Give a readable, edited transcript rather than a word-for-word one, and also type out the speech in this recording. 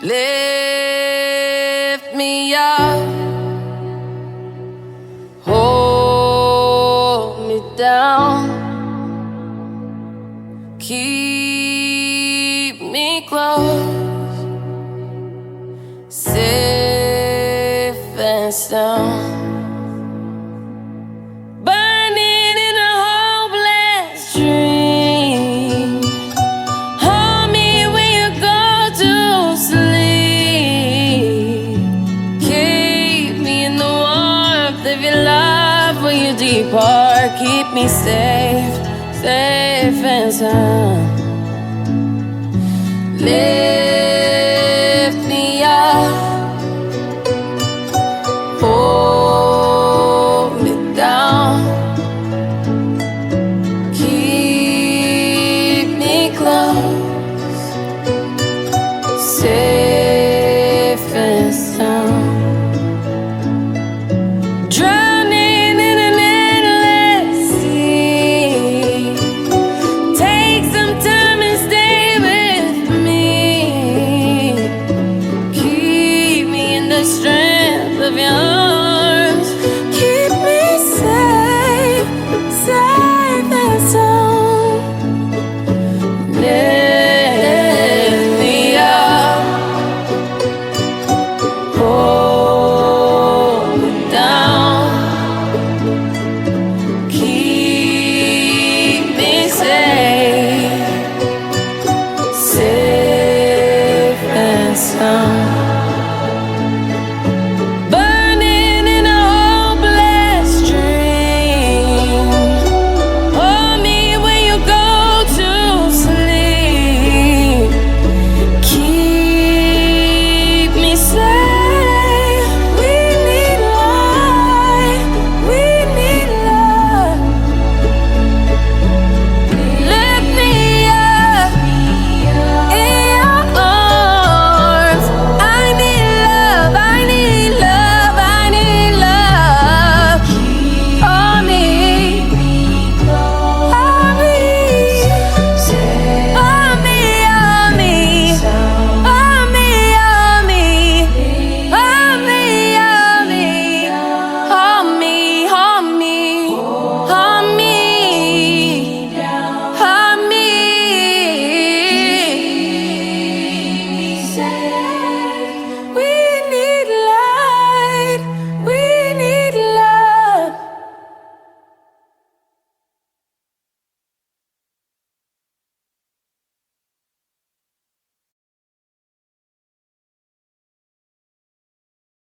Lift me up, hold me down, keep me close, safe and sound. Burning in a hopeless dream, hold me when you go to sleep. Keep me in the warmth of your love when you depart. Keep me safe, safe and sound.